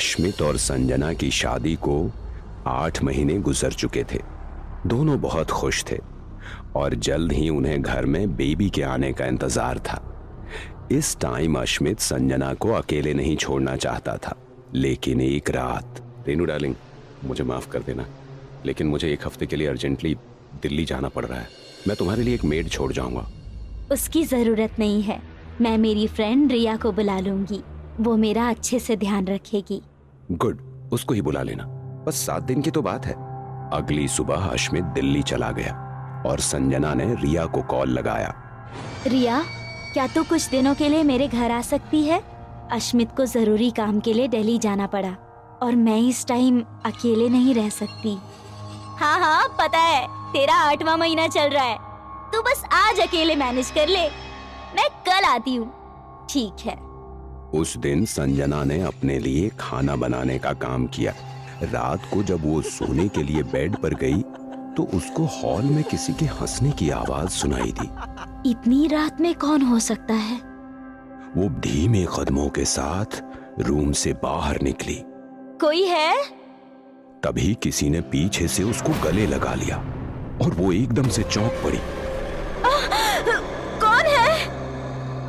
अश्मित और संजना की शादी को 8 महीने गुजर चुके थे। दोनों बहुत खुश थे और जल्द ही उन्हें घर में बेबी के आने का इंतजार था। इस टाइम अश्मित संजना को अकेले नहीं छोड़ना चाहता था, लेकिन एक रात, रेनू डार्लिंग, मुझे माफ कर देना, लेकिन मुझे 1 हफ्ते के लिए अर्जेंटली दिल्ली जाना पड़ रहा है। मैं तुम्हारे लिए एक मेड छोड़ जाऊंगा। उसकी जरूरत नहीं है, मैं मेरी फ्रेंड रिया को बुला लूंगी, वो मेरा अच्छे से ध्यान रखेगी। गुड, उसको ही बुला लेना, बस 7 दिन की तो बात है। अगली सुबह अश्मित दिल्ली चला गया और संजना ने रिया को कॉल लगाया। रिया, क्या तू कुछ दिनों के लिए मेरे घर आ सकती है? अश्मित को जरूरी काम के लिए दिल्ली जाना पड़ा और मैं इस टाइम अकेले नहीं रह सकती। हाँ हाँ पता है, तेरा 8वां महीना चल रहा है, तू बस आज अकेले मैनेज कर ले, मैं कल आती हूँ। ठीक है। उस दिन संजना ने अपने लिए खाना बनाने का काम किया। रात को जब वो सोने के लिए बेड पर गई तो उसको हॉल में किसी के हंसने की आवाज सुनाई दी। इतनी रात में कौन हो सकता है? वो धीमे कदमों के साथ रूम से बाहर निकली। कोई है? तभी किसी ने पीछे से उसको गले लगा लिया और वो एकदम से चौंक पड़ी। कौन है?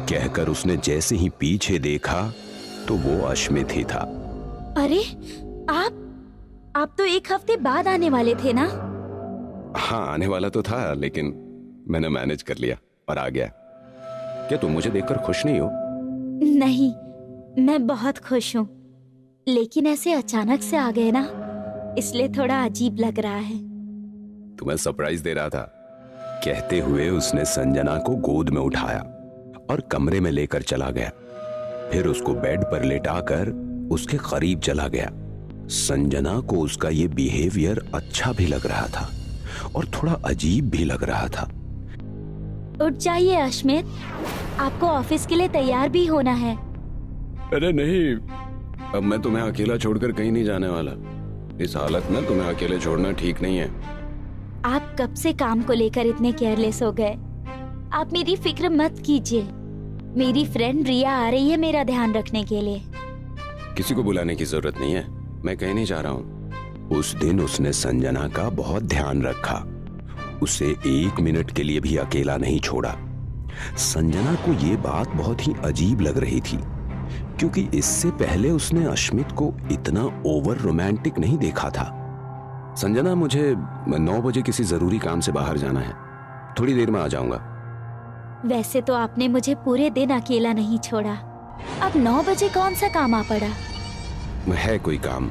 कहकर उसने जैसे ही पीछे देखा तो वो अश्मित ही था। अरे आप तो 1 हफ्ते बाद आने वाले थे ना? हाँ, आने वाला तो था, लेकिन मैंने मैनेज कर लिया और आ गया। क्या तुम मुझे देखकर खुश नहीं हो? नहीं, मैं बहुत खुश हूँ, लेकिन ऐसे अचानक से आ गए ना, इसलिए थोड़ा अजीब लग रहा है। तुम्हें सरप्राइज दे रहा था, कहते हुए उसने संजना को गोद में उठाया और कमरे में लेकर चला गया। फिर उसको बेड पर लेटाकर उसके करीब चला गया। संजना को उसका ये बिहेवियर अच्छा भी लग रहा था और थोड़ा अजीब भी लग रहा था। उठ जाइए अश्मित, आपको ऑफिस के लिए तैयार भी होना है। अरे नहीं, अब मैं तुम्हें अकेला छोड़कर कहीं नहीं जाने वाला। इस हालत में तुम्हें अकेले छोड़ना ठीक नहीं है। आप कब से काम को लेकर इतने केयरलेस हो गए? आप मेरी फिक्र मत कीजिए, मेरी फ्रेंड रिया आ रही है मेरा ध्यान रखने के लिए। किसी को बुलाने की जरूरत नहीं है, मैं कहीं नहीं जा रहा हूँ। उस दिन उसने संजना का बहुत ध्यान रखा, उसे 1 मिनट के लिए भी अकेला नहीं छोड़ा। संजना को ये बात बहुत ही अजीब लग रही थी, क्योंकि इससे पहले उसने अश्मित को इतना ओवर रोमांटिक नहीं देखा था। संजना, मुझे 9 बजे किसी जरूरी काम से बाहर जाना है, थोड़ी देर में आ जाऊंगा। वैसे तो आपने मुझे पूरे दिन अकेला नहीं छोड़ा, अब 9 बजे कौन सा काम आ पड़ा? है कोई काम,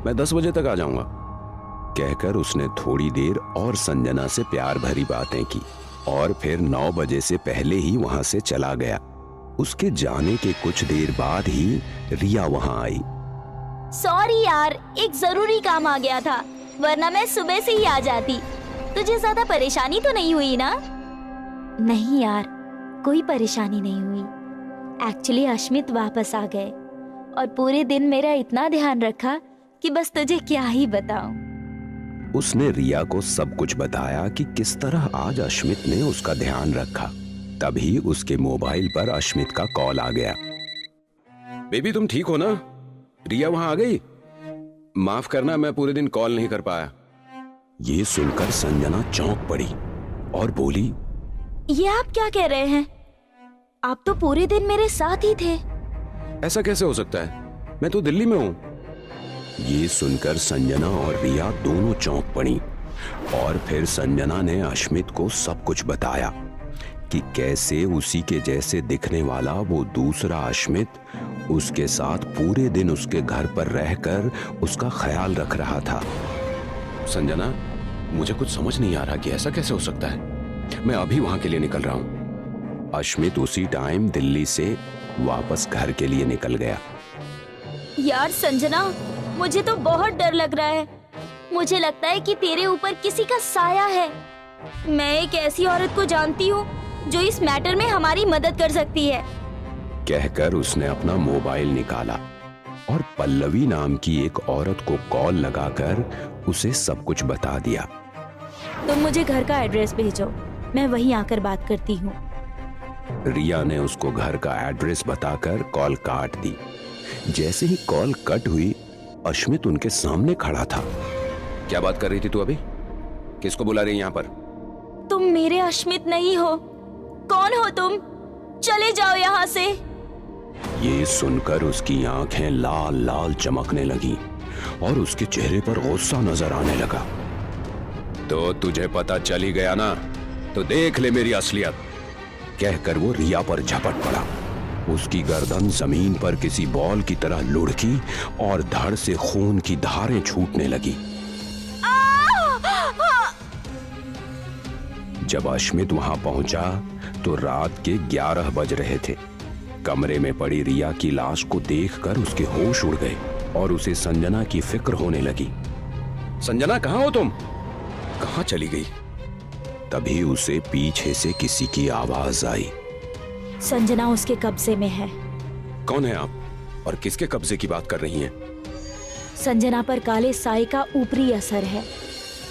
मैं 10 बजे तक आ जाऊंगा। कहकर उसने थोड़ी देर और संजना से प्यार भरी बातें की और फिर 9 बजे से पहले ही वहां से चला गया। उसके जाने के कुछ देर बाद ही रिया वहां आई। सॉरी यार, एक जरूरी काम आ गया था, वरना मैं सुबह से ही आ जाती। तुझे ज्यादा परेशानी तो नहीं हुई ना? नहीं यार, कोई परेशानी नहीं हुई। एक्चुअली अश्मित वापस आ गए और पूरे दिन मेरा इतना ध्यान रखा कि बस तुझे क्या ही बताऊं। उसने रिया को सब कुछ बताया कि किस तरह आज अश्मित ने उसका ध्यान रखा। तभी उसके मोबाइल पर अश्मित का कॉल आ गया। बेबी, तुम ठीक हो ना? रिया वहां आ गई? माफ करना, मैं पूरे दिन कॉल नहीं कर पाया। ये सुनकर संजना चौंक पड़ी और बोली, ये आप क्या कह रहे हैं? आप तो पूरे दिन मेरे साथ ही थे। ऐसा कैसे हो सकता है? मैं तो दिल्ली में हूं। ये सुनकर संजना और रिया दोनों चौंक पड़ी और फिर संजना ने अश्मित को सब कुछ बताया कि कैसे उसी के जैसे दिखने वाला वो दूसरा अश्मित उसके साथ पूरे दिन उसके घर पर रहकर उसका ख्याल रख रहा था। संजना, मुझे कुछ समझ नहीं आ रहा कि ऐसा कैसे हो सकता है। मैं अभी वहां के लिए निकल रहा हूं। अश्मित उसी टाइम दिल्ली से वापस घर के लिए निकल गया। यार संजना, मुझे तो बहुत डर लग रहा है। मुझे लगता है कि तेरे ऊपर किसी का साया है। मैं एक ऐसी औरत को जानती हूँ जो इस मैटर में हमारी मदद कर सकती है। कहकर उसने अपना मोबाइल निकाला और पल्लवी नाम की एक औरत को कॉल लगाकर उसे सब कुछ बता दिया। तुम मुझे घर का एड्रेस भेजो, मैं वहीं आकर बात करती हूँ। रिया ने उसको घर का एड्रेस बताकर कॉल काट दी जैसे ही कॉल कट हुई, अश्मित उनके सामने खड़ा था। क्या बात कर रही थी तू अभी? किसको बुला रही है यहाँ पर? तुम मेरे अश्मित नहीं हो। कौन हो तुम? चले जाओ यहाँ से। ये सुनकर उसकी आंखें लाल लाल चमकने लगी और उसके चेहरे पर गुस्सा नजर आने लगा। तो तुझे पता चल ही गया ना, तो देख ले मेरी असलियत, कहकर वो रिया पर झपट पड़ा। उसकी गर्दन जमीन पर किसी बॉल की तरह लुढ़की और धड़ से खून की धारें छूटने लगी। जब अश्मित वहां पहुंचा तो रात के 11 बज रहे थे। कमरे में पड़ी रिया की लाश को देखकर उसके होश उड़ गए और उसे संजना की फिक्र होने लगी। संजना, कहां हो तुम? कहां चली गई? तभी उसे पीछे से किसी की आवाज आई। संजना उसके कब्जे में है। कौन है आप और किसके कब्जे की बात कर रही हैं? संजना पर काले साए का ऊपरी असर है।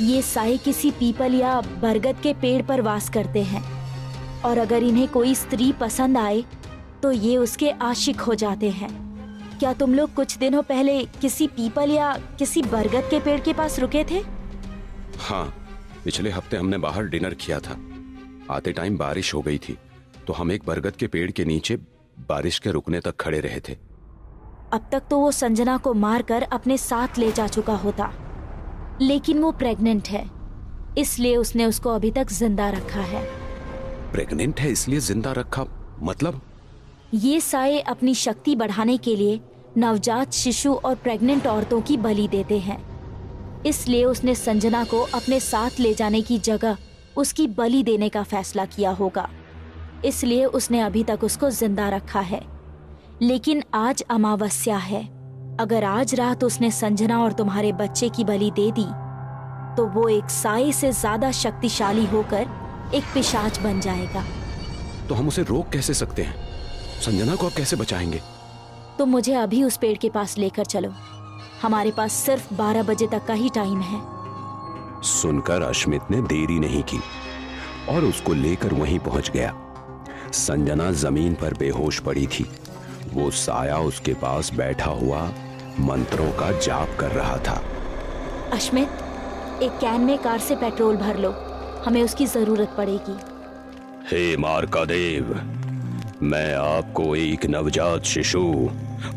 ये साए किसी पीपल या बरगद के पेड़ पर वास करते हैं और अगर इन्हें कोई स्त्री पसंद आए तो ये उसके आशिक हो जाते हैं। क्या तुम लोग कुछ दिनों पहले किसी पीपल या किसी बरगद के पेड़ के पास रुके थे? हाँ, पिछले हफ्ते हमने बाहर डिनर किया था। आते टाइम बारिश हो गई थी तो हम एक बरगद के पेड़ के नीचे बारिश के रुकने तक खड़े रहे थे। अब तक तो वो संजना को मारकर अपने साथ ले जा चुका होता, लेकिन वो प्रेग्नेंट है, इसलिए उसने उसको अभी तक जिंदा रखा है। प्रेग्नेंट है इसलिए जिंदा रखा? मतलब? ये साए अपनी शक्ति बढ़ाने के लिए नवजात शिशु और प्रेग्नेंट औरतों की बलि देते हैं। इसलिए उसने संजना को अपने साथ ले जाने की जगह उसकी बलि देने का फैसला किया होगा, इसलिए उसने अभी तक उसको जिंदा रखा है। लेकिन आज अमावस्या है, अगर आज रात उसने संजना और तुम्हारे बच्चे की बलि दे दी तो वो एक साए से ज्यादा शक्तिशाली होकर एक पिशाच बन जाएगा। तो हम उसे रोक कैसे सकते हैं? संजना को आप कैसे बचाएंगे? तो मुझे अभी उस पेड़ के पास लेकर चलो, हमारे पास सिर्फ 12 बजे तक का ही टाइम है। सुनकर अश्मित ने देरी नहीं की और उसको लेकर वहीं पहुंच गया। संजना जमीन पर बेहोश पड़ी थी। वो साया उसके पास बैठा हुआ मंत्रों का जाप कर रहा था। अश्मित, एक कैन में कार से पेट्रोल भर लो, हमें उसकी जरूरत पड़ेगी। हे मार्कादेव, मैं आपको एक नवजात शिशु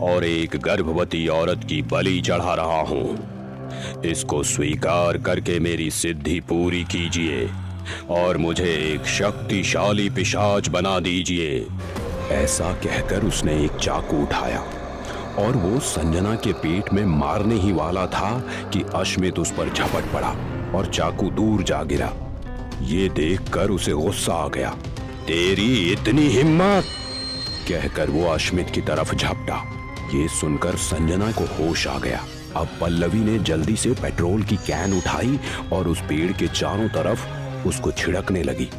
और एक गर्भवती औरत की बलि चढ़ा रहा हूँ। इसको स्वीकार करके मेरी सिद्धि पूरी कीजिए और मुझे एक शक्तिशाली पिशाच बना दीजिए। ऐसा कहकर उसने एक चाकू उठाया और वो संजना के पेट में मारने ही वाला था कि अश्मित उस पर झपट पड़ा और चाकू दूर जा गिरा। ये देखकर उसे गुस्सा आ गया। तेरी इतनी हिम्मत, कहकर वो अश्मित की तरफ झपटा। ये सुनकर संजना को होश आ गया। अब पल्लवी ने जल्दी से पेट्रोल की कैन उठाई और उस पेड़ के चारों तरफ उसको छिड़कने लगी।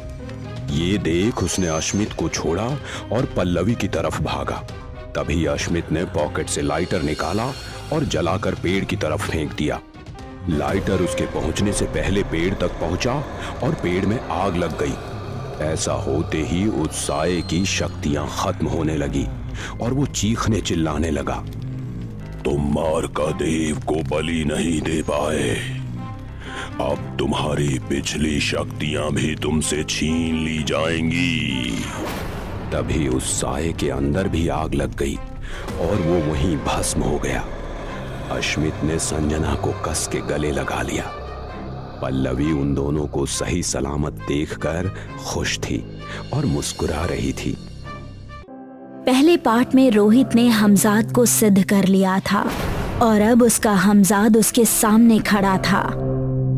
ये देख उसने अश्मित को छोड़ा और पल्लवी की तरफ भागा। तभी अश्मित ने पॉकेट से लाइटर निकाला और जलाकर पेड़ की तरफ फेंक दिया। लाइटर उसके पहुंचने से पहले पेड़ तक पहुंचा और पेड़ में आग लग गई। ऐसा होते ही उस साए की शक्तियां खत्म होने लगी और वो चीखने चिल्लाने लगा। तुम मार्कादेव को बलि नहीं दे पाए, अब तुम्हारी पिछली शक्तियां भी तुमसे छीन ली जाएंगी। तभी उस साए के अंदर भी आग लग गई और वो वहीं भस्म हो गया। अश्मित ने संजना को कस के गले लगा लिया। पल्लवी उन दोनों को सही सलामत देखकर खुश थी और मुस्कुरा रही थी। पहले पार्ट में रोहित ने हमजाद को सिद्ध कर लिया था और अब उसका हमजाद उसके सामने खड़ा था।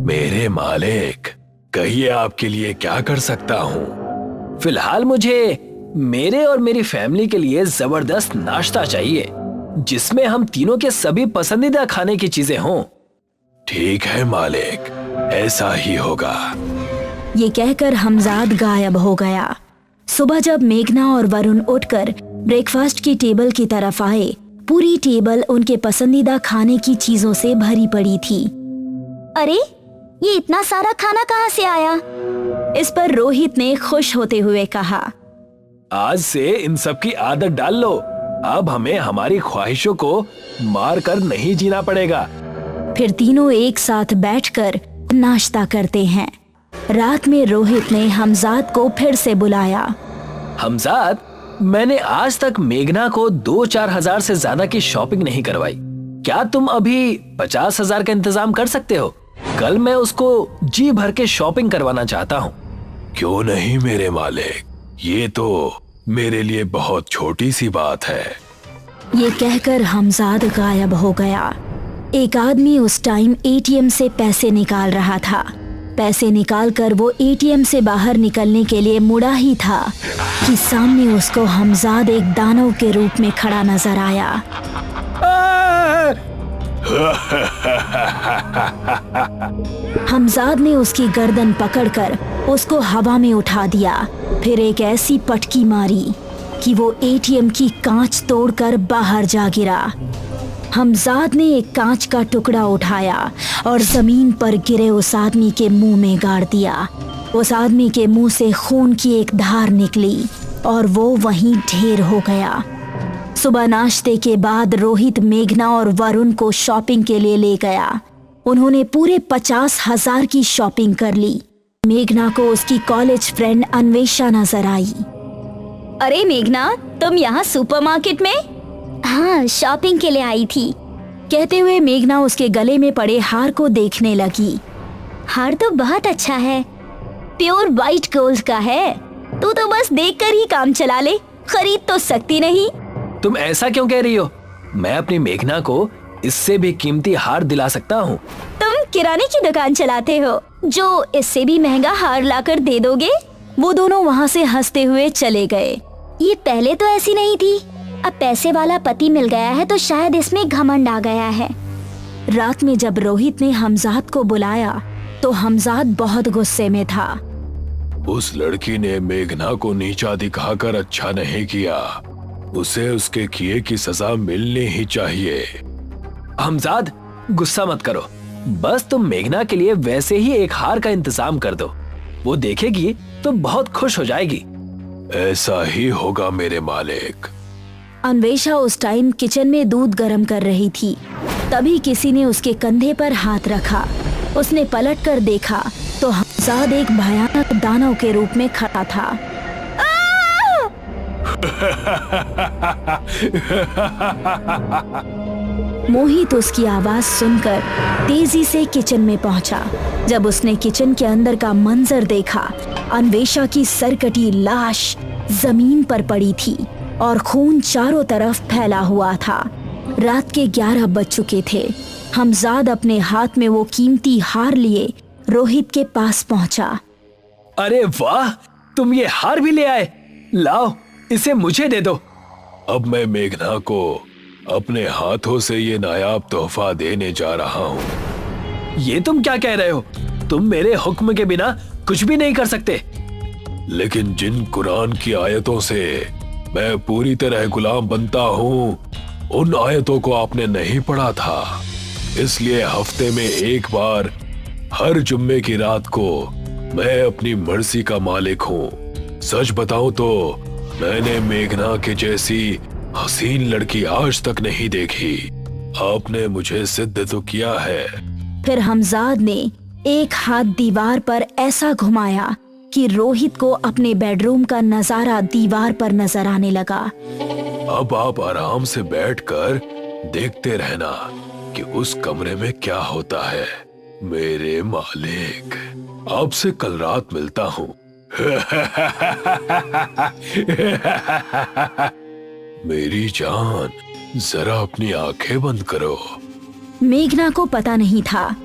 मेरे मालिक, कहिए आपके लिए क्या कर सकता हूँ? फिलहाल मुझे मेरे और मेरी फैमिली के लिए जबरदस्त नाश्ता चाहिए जिसमें हम तीनों के सभी पसंदीदा खाने की चीजें हों। ठीक है मालिक, ऐसा ही होगा। ये कहकर हमजाद गायब हो गया। सुबह जब मेघना और वरुण उठकर ब्रेकफास्ट की टेबल की तरफ आए, पूरी टेबल उनके पसंदीदा खाने की चीजों से भरी पड़ी थी। अरे, ये इतना सारा खाना कहाँ से आया? इस पर रोहित ने खुश होते हुए कहा, आज से इन सब की आदत डाल लो। अब हमें हमारी ख्वाहिशों को मार कर नहीं जीना पड़ेगा। फिर तीनों एक साथ बैठकर नाश्ता करते हैं। रात में रोहित ने हमजाद को फिर से बुलाया। हमजाद, मैंने आज तक मेघना को 2-4 हजार से ज्यादा की शॉपिंग नहीं करवाई। क्या तुम अभी 50,000 का इंतजाम कर सकते हो? कल मैं उसको जी भर के शॉपिंग करवाना चाहता हूँ। क्यों नहीं मेरे मालिक, ये तो मेरे लिए बहुत छोटी सी बात है। ये कहकर हमजाद गायब हो गया। एक आदमी उस टाइम एटीएम से पैसे निकाल रहा था। पैसे निकालकर वो एटीएम से बाहर निकलने के लिए मुड़ा ही था कि सामने उसको हमजाद एक दानव के रूप में खड़ा नजर आया। हमजाद ने उसकी गर्दन पकड़कर उसको हवा में उठा दिया, फिर एक ऐसी पटकी मारी कि वो एटीएम की कांच तोड़कर बाहर जा गिरा। हमजाद ने एक कांच का टुकड़ा उठाया और जमीन पर गिरे उस आदमी के मुंह में गाड़ दिया। उस आदमी के मुंह से खून की एक धार निकली और वो वहीं ढेर हो गया। सुबह नाश्ते के बाद रोहित मेघना और वरुण को शॉपिंग के लिए ले गया। उन्होंने पूरे 50,000 की शॉपिंग कर ली। मेघना को उसकी कॉलेज फ्रेंड अन्वेषा नजर आई। अरे मेघना, तुम यहाँ सुपरमार्केट में? हाँ, शॉपिंग के लिए आई थी, कहते हुए मेघना उसके गले में पड़े हार को देखने लगी। हार तो बहुत अच्छा है, प्योर वाइट गोल्ड का है। तू तो बस देखकर ही काम चला ले, खरीद तो सकती नहीं। तुम ऐसा क्यों कह रही हो? मैं अपनी मेघना को इससे भी कीमती हार दिला सकता हूँ। तुम किराने की दुकान चलाते हो जो इससे भी महंगा हार लाकर दे दोगे? वो दोनों वहाँ से हंसते हुए चले गए। ये पहले तो ऐसी नहीं थी, अब पैसे वाला पति मिल गया है तो शायद इसमें घमंड आ गया है। रात में जब रोहित ने हमजाद को बुलाया तो हमजाद बहुत गुस्से में था। उस लड़की ने मेघना को नीचा दिखाकर अच्छा नहीं किया, उसे उसके किए की सजा मिलनी ही चाहिए। हमजाद, गुस्सा मत करो, बस तुम मेघना के लिए वैसे ही एक हार का इंतजाम कर दो। वो देखेगी तो बहुत खुश हो जाएगी। ऐसा ही होगा मेरे मालिक। अन्वेषा उस टाइम किचन में दूध गर्म कर रही थी। तभी किसी ने उसके कंधे पर हाथ रखा। उसने पलटकर देखा तो हमजाद एक भयानक दानव के रूप में खड़ा था। मोहित उसकी आवाज सुनकर तेजी से किचन में पहुंचा। जब उसने किचन के अंदर का मंजर देखा, अन्वेषा की सरकटी लाश जमीन पर पड़ी थी और खून चारों तरफ फैला हुआ था। रात के 11 बज चुके थे। हमजाद अपने हाथ में वो कीमती हार लिए रोहित के पास पहुंचा। अरे वाह, तुम ये हार भी ले आए। लाओ, इसे मुझे दे दो। अब मैं मेघना को अपने हाथों से ये नायाब तोहफा देने जा रहा हूँ। ये तुम क्या कह रहे हो? तुम मेरे हुक्म के बिना कुछ भी नहीं कर सकते। लेकिन जिन कुरान की आयतों से मैं पूरी तरह गुलाम बनता हूँ, उन आयतों को आपने नहीं पढ़ा था, इसलिए हफ्ते में एक बार हर जुम्मे की रात को मैं अपनी मर्जी का मालिक हूँ। सच बताऊं तो मैंने मेघना के जैसी हसीन लड़की आज तक नहीं देखी। आपने मुझे सिद्ध तो किया है। फिर हमजाद ने एक हाथ दीवार पर ऐसा घुमाया कि रोहित को अपने बेडरूम का नजारा दीवार पर नजर आने लगा। अब आप आराम से बैठकर देखते रहना कि उस कमरे में क्या होता है। मेरे मालिक, आपसे कल रात मिलता हूँ। मेरी जान, जरा अपनी आंखें बंद करो। मेघना को पता नहीं था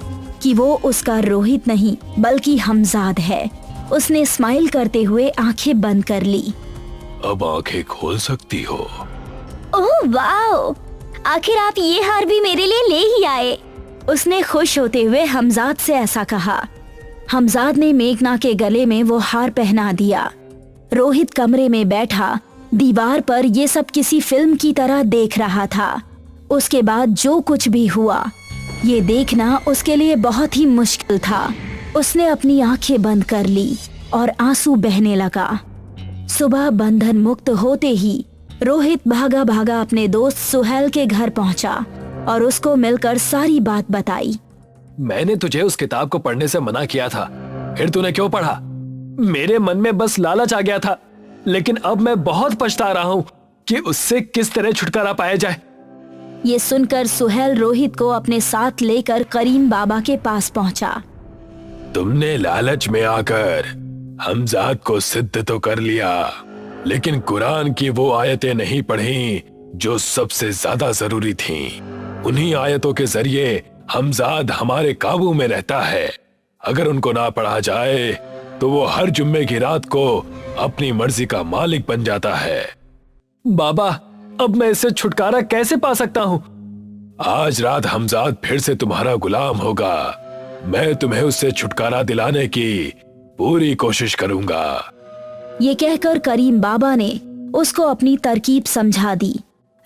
कि वो उसका रोहित नहीं बल्कि हमजाद है। उसने स्माइल करते हुए आंखें बंद कर ली। अब आंखें खोल सकती हो। ओह वाओ, आखिर आप ये हार भी मेरे लिए ले ही आए। उसने खुश होते हुए हमजाद से ऐसा कहा। हमजाद ने मेघना के गले में वो हार पहना दिया। रोहित कमरे में बैठा दीवार पर ये सब किसी फिल्म की तरह देख रहा था। उसके बाद जो कुछ भी हुआ, ये देखना उसके लिए बहुत ही मुश्किल था। उसने अपनी आंखें बंद कर ली और आंसू बहने लगा। सुबह बंधन मुक्त होते ही रोहित भागा भागा अपने दोस्त सुहेल के घर पहुंचा और उसको मिलकर सारी बात बताई। मैंने तुझे उस किताब को पढ़ने से मना किया था, फिर तूने क्यों पढ़ा? मेरे मन में बस लालच आ गया था, लेकिन अब मैं बहुत पछता रहा हूँ कि उससे किस तरह छुटकारा पाया जाए। ये सुनकर सुहेल रोहित को अपने साथ लेकर करीम बाबा के पास पहुंचा। तुमने लालच में आकर हमजाद को सिद्ध तो कर लिया, लेकिन कुरान की वो आयतें नहीं पढ़ी जो सबसे ज्यादा जरूरी थीं। उन्हीं आयतों के जरिए हमजाद हमारे काबू में रहता है। अगर उनको ना पढ़ा जाए तो वो हर जुम्मे की रात को अपनी मर्जी का मालिक बन जाता है। बाबा, अब मैं इससे छुटकारा कैसे पा सकता हूँ? आज रात हमजाद फिर से तुम्हारा गुलाम होगा। मैं तुम्हें उससे छुटकारा दिलाने की पूरी कोशिश करूंगा। ये कहकर करीम बाबा ने उसको अपनी तरकीब समझा दी।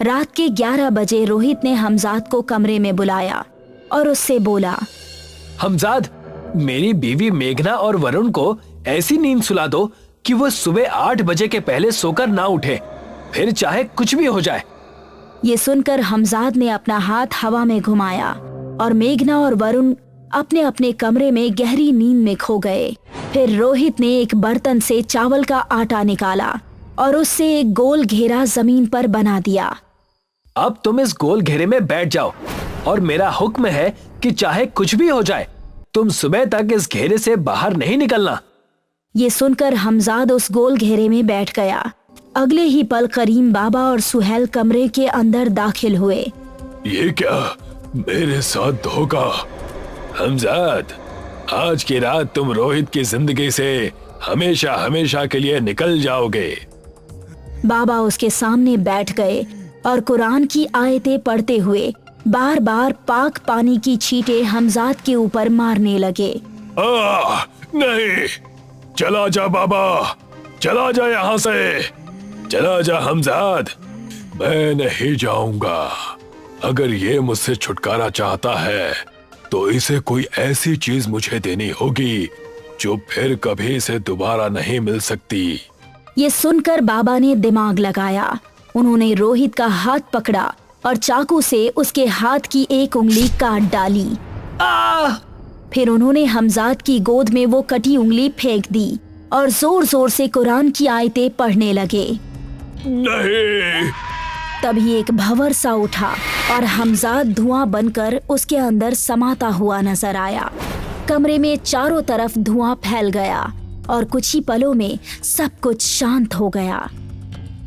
रात के 11 बजे रोहित ने हमजाद को कमरे में बुलाया और उससे बोला, हमजाद, मेरी बीवी मेघना और वरुण को ऐसी नींद सुला दो कि वो सुबह 8 बजे के पहले सोकर ना उठे, फिर चाहे कुछ भी हो जाए। ये सुनकर हमजाद ने अपना हाथ हवा में घुमाया और मेघना और वरुण अपने अपने कमरे में गहरी नींद में खो गए। फिर रोहित ने एक बर्तन से चावल का आटा निकाला और उससे एक गोल घेरा जमीन पर बना दिया। अब तुम इस गोल घेरे में बैठ जाओ और मेरा हुक्म है कि चाहे कुछ भी हो जाए, तुम सुबह तक इस घेरे से बाहर नहीं निकलना। ये सुनकर हमजाद उस गोल घेरे में बैठ गया। अगले ही पल करीम बाबा और सुहेल कमरे के अंदर दाखिल हुए। ये क्या मेरे साथ धोखा? हमजाद, आज की रात तुम रोहित की जिंदगी से हमेशा हमेशा के लिए निकल जाओगे। बाबा उसके सामने बैठ गए और कुरान की आयतें पढ़ते हुए बार बार पाक पानी की छींटे हमजाद के ऊपर मारने लगे। नहीं, चला जा बाबा, चला जा यहाँ से, चला जा हमजाद। मैं नहीं जाऊंगा। अगर ये मुझसे छुटकारा चाहता है तो इसे कोई ऐसी चीज मुझे देनी होगी जो फिर कभी इसे दोबारा नहीं मिल सकती। ये सुनकर बाबा ने दिमाग लगाया। उन्होंने रोहित का हाथ पकड़ा और चाकू से उसके हाथ की एक उंगली काट डाली। फिर उन्होंने हमजाद की गोद में वो कटी उंगली फेंक दी और जोर जोर से कुरान की आयतें पढ़ने लगे। नहीं। तभी एक भंवर सा उठा और हमजाद धुआं बनकर उसके अंदर समाता हुआ नजर आया। कमरे में चारों तरफ धुआं फैल गया और कुछ ही पलों में सब कुछ शांत हो गया।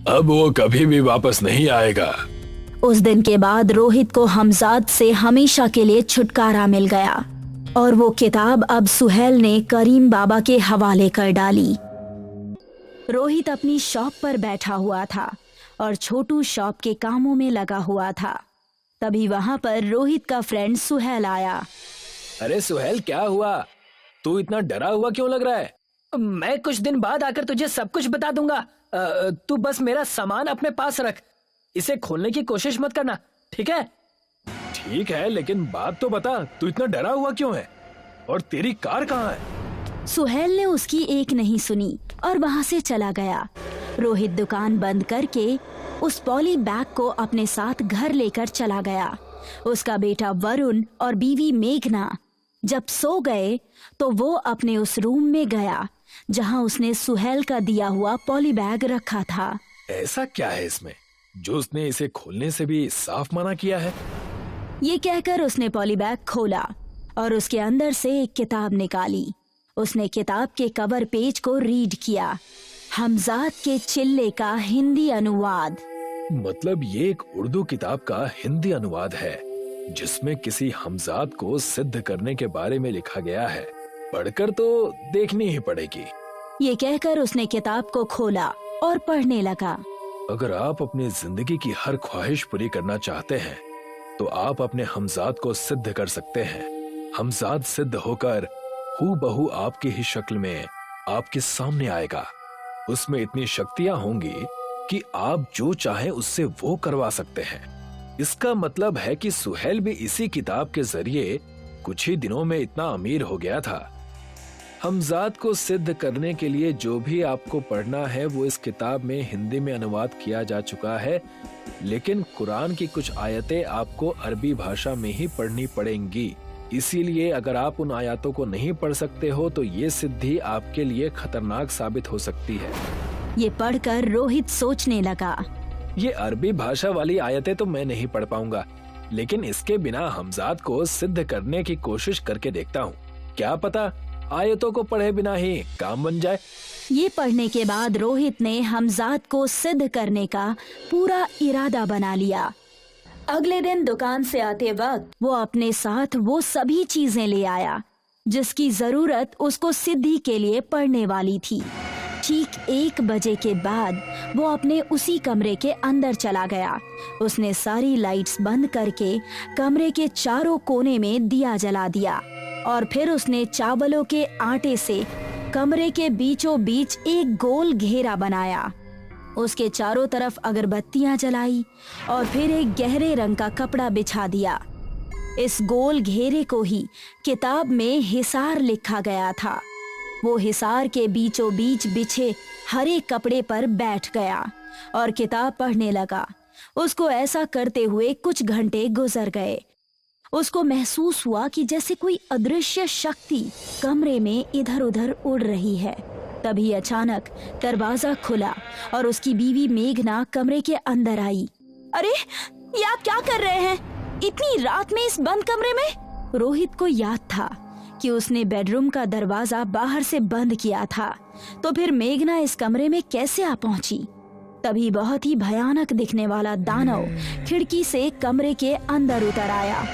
अब वो कभी भी वापस नहीं आएगा। उस दिन के बाद रोहित को हमजाद से हमेशा के लिए छुटकारा मिल गया और वो किताब अब सुहेल ने करीम बाबा के हवाले कर डाली। रोहित अपनी शॉप पर बैठा हुआ था और छोटू शॉप के कामों में लगा हुआ था। तभी वहां पर रोहित का फ्रेंड सुहेल आया। अरे सुहेल, क्या हुआ? तू इतना डरा हुआ क्यों लग रहा है? मैं कुछ दिन बाद आकर तुझे सब कुछ बता दूंगा। तू बस मेरा सामान अपने पास रख, इसे खोलने की कोशिश मत करना, ठीक है? ठीक है, लेकिन बात तो बता, तू इतना डरा हुआ क्यों है? और तेरी कार कहाँ है? सुहेल ने उसकी एक नहीं सुनी और वहां से चला गया। रोहित दुकान बंद करके उस पॉली बैग को अपने साथ घर लेकर चला गया। उसका बेटा वरुण और बीवी मेघना जब सो गए तो वो अपने उस रूम में गया जहां उसने सुहेल का दिया हुआ पॉली बैग रखा था। ऐसा क्या है इसमें जो उसने इसे खोलने से भी साफ मना किया है? ये कहकर उसने पॉली बैग खोला और उसके अंदर से एक किताब निकाली। उसने किताब के कवर पेज को रीड किया। हमजाद के चिल्ले का हिंदी अनुवाद। मतलब ये एक उर्दू किताब का हिंदी अनुवाद है जिसमें किसी हमजाद को सिद्ध करने के बारे में लिखा गया है। पढ़कर तो देखनी ही पड़ेगी। ये कहकर उसने किताब को खोला और पढ़ने लगा। अगर आप अपनी जिंदगी की हर ख्वाहिश पूरी करना चाहते हैं तो आप अपने हमजाद को सिद्ध कर सकते हैं। हमजाद सिद्ध होकर हूबहू आपकी ही शक्ल में आपके सामने आएगा। उसमें इतनी शक्तियां होंगी कि आप जो चाहें उससे वो करवा सकते हैं। इसका मतलब है कि सुहेल भी इसी किताब के जरिए कुछ ही दिनों में इतना अमीर हो गया था। हमजाद को सिद्ध करने के लिए जो भी आपको पढ़ना है वो इस किताब में हिंदी में अनुवाद किया जा चुका है, लेकिन कुरान की कुछ आयतें आपको अरबी भाषा में ही पढ़नी पड़ेंगी। इसीलिए अगर आप उन आयतों को नहीं पढ़ सकते हो तो ये सिद्धि आपके लिए खतरनाक साबित हो सकती है। ये पढ़कर रोहित सोचने लगा। ये अरबी भाषा वाली आयतें तो मैं नहीं पढ़ पाऊंगा, लेकिन इसके बिना हमजाद को सिद्ध करने की कोशिश करके देखता हूँ। क्या पता आयतों को पढ़े बिना ही काम बन जाए। ये पढ़ने के बाद रोहित ने हमजाद को सिद्ध करने का पूरा इरादा बना लिया। अगले दिन दुकान से आते वक्त वो अपने साथ वो सभी चीजें ले आया जिसकी जरूरत उसको सिद्धि के लिए पड़ने वाली थी। ठीक 1 बजे के बाद वो अपने उसी कमरे के अंदर चला गया। उसने सारी लाइट्स बंद करके कमरे के चारों कोने में दिया जला दिया और फिर उसने चावलों के आटे से कमरे के बीचों बीच एक गोल घेरा बनाया। उसके चारों तरफ अगरबत्तियां जलाई और फिर एक गहरे रंग का कपड़ा बिछा दिया। इस गोल घेरे को ही किताब में हिसार लिखा गया था। वो हिसार के बीचों बीच बिछे हरे कपड़े पर बैठ गया और किताब पढ़ने लगा। उसको ऐसा करते हुए कुछ घंटे गुजर गए। उसको महसूस हुआ कि जैसे कोई अदृश्य शक्ति कमरे में इधर उधर उड़ रही है। तभी अचानक दरवाजा खुला और उसकी बीवी मेघना कमरे के अंदर आई। अरे ये आप क्या कर रहे हैं इतनी रात में इस बंद कमरे में? रोहित को याद था कि उसने बेडरूम का दरवाजा बाहर से बंद किया था, तो फिर मेघना इस कमरे में कैसे आ पहुंची? तभी बहुत ही भयानक दिखने वाला दानव खिड़की से कमरे के अंदर उतर आया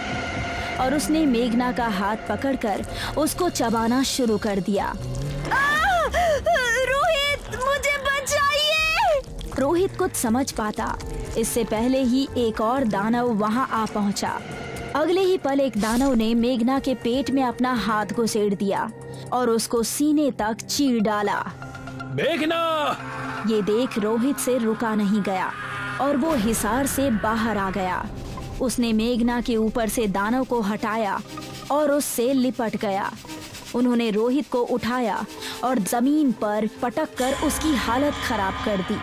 और उसने मेघना का हाथ पकड़कर उसको चबाना शुरू कर दिया। रोहित मुझे बचाइए! रोहित कुछ समझ पाता इससे पहले ही एक और दानव वहां आ पहुंचा। अगले ही पल एक दानव ने मेघना के पेट में अपना हाथ घुसेड़ दिया और उसको सीने तक चीर डाला। मेघना! ये देख रोहित से रुका नहीं गया और वो हिसार से बाहर आ गया। उसने मेघना के ऊपर से दानव को हटाया और उससे लिपट गया। उन्होंने रोहित को उठाया और जमीन पर पटक कर उसकी हालत खराब कर दी।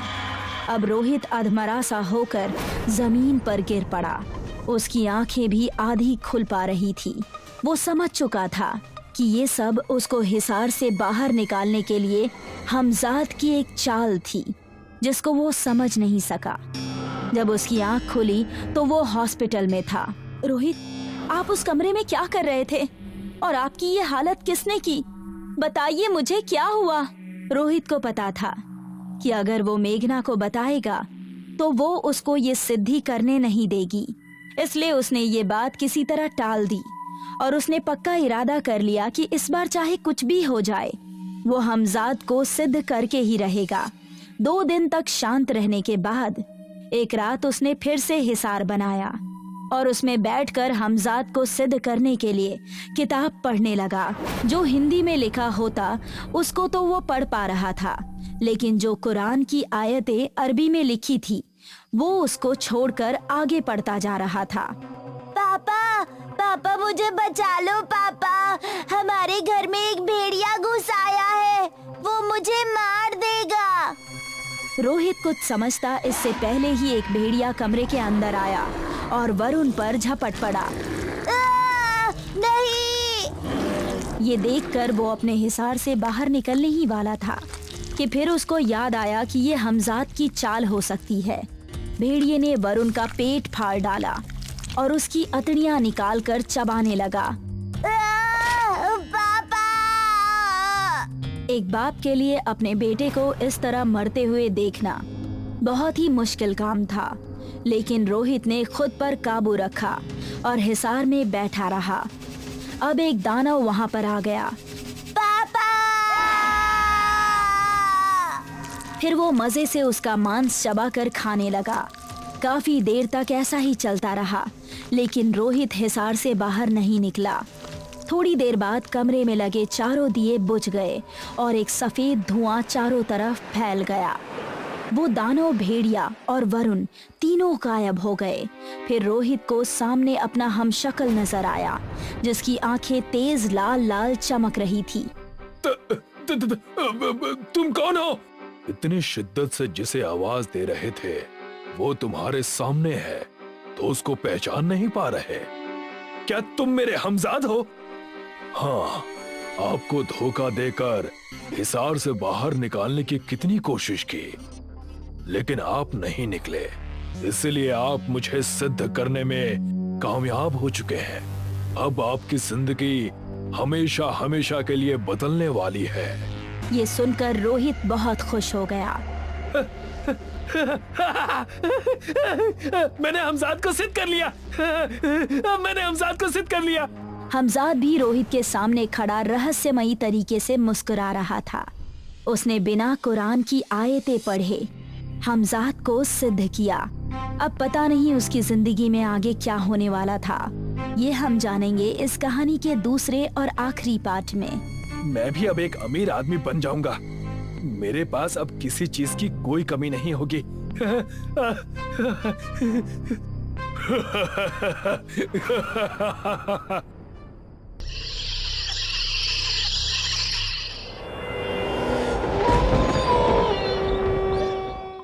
अब रोहित अधमरा सा होकर जमीन पर गिर पड़ा। उसकी आंखें भी आधी खुल पा रही थी। वो समझ चुका था कि ये सब उसको हिसार से बाहर निकालने के लिए हमजाद की एक चाल थी जिसको वो समझ नहीं सका। जब उसकी आंख खुली तो वो हॉस्पिटल में था। रोहित, आप उस कमरे में क्या कर रहे थे और आपकी ये हालत किसने की? बताइए मुझे क्या हुआ? रोहित को पता था कि अगर वो मेघना को बताएगा तो वो उसको ये सिद्धि करने नहीं देगी, इसलिए उसने ये बात किसी तरह टाल दी और उसने पक्का इरादा कर लिया कि इस बार चाहे कुछ भी हो जाए वो हमजाद को सिद्ध करके ही रहेगा। 2 दिन तक शांत रहने के बाद एक रात उसने फिर से हिसार बनाया और उसमें बैठकर हमजाद को सिद्ध करने के लिए किताब पढ़ने लगा। जो हिंदी में लिखा होता उसको तो वो पढ़ पा रहा था, लेकिन जो कुरान की आयतें अरबी में लिखी थी वो उसको छोड़कर आगे पढ़ता जा रहा था। पापा, पापा मुझे बचा लो पापा, हमारे घर में एक भेड़िया घुस आया है, वो मुझे मार देगा। रोहित कुछ समझता इससे पहले ही एक भेड़िया कमरे के अंदर आया और वरुण पर झपट पड़ा। नहीं! ये देखकर वो अपने हिसार से बाहर निकलने ही वाला था कि फिर उसको याद आया कि ये हमजाद की चाल हो सकती है। भेड़िए ने वरुण का पेट फाड़ डाला और उसकी अतड़ियां निकालकर चबाने लगा। पापा! एक बाप के लिए अपने बेटे को इस तरह मरते हुए देखना बहुत ही मुश्किल काम था, लेकिन रोहित ने खुद पर काबू रखा और हिसार में बैठा रहा। अब एक दानव वहां पर आ गया। पापा! फिर वो मजे से उसका मांस चबाकर खाने लगा। काफी देर तक ऐसा ही चलता रहा, लेकिन रोहित हिसार से बाहर नहीं निकला। थोड़ी देर बाद कमरे में लगे चारों दिए बुझ गए और एक सफेद धुआं चारों तरफ फैल गया। वो दानव, भेड़िया और वरुण तीनों गायब हो गए। फिर रोहित को सामने अपना हमशक्ल नजर आया जिसकी आंखें तेज लाल लाल चमक रही थी। तुम कौन हो? इतनी शिद्दत से जिसे आवाज दे रहे थे वो तुम्हारे सामने है तो उसको पहचान नहीं पा रहे? क्या तुम मेरे हमजाद हो? हाँ, आपको धोखा देकर हिसार से बाहर निकालने की कितनी कोशिश की, लेकिन आप नहीं निकले, इसलिए आप मुझे सिद्ध करने में कामयाब हो चुके हैं। अब आपकी जिंदगी हमेशा हमेशा के लिए बदलने वाली है। ये सुनकर रोहित बहुत खुश हो गया। मैंने हमजाद को सिद्ध कर लिया। मैंने हमजाद को सिद्ध कर लिया। हमजाद भी रोहित के सामने खड़ा रहस्यमयी तरीके से मुस्कुरा रहा था। उसने बिना कुरान की आयतें पढ़े हमजाद को सिद्ध किया। अब पता नहीं उसकी जिंदगी में आगे क्या होने वाला था। ये हम जानेंगे इस कहानी के दूसरे और आखिरी पार्ट में। मैं भी अब एक अमीर आदमी बन जाऊंगा। मेरे पास अब किसी चीज की कोई कमी नहीं होगी।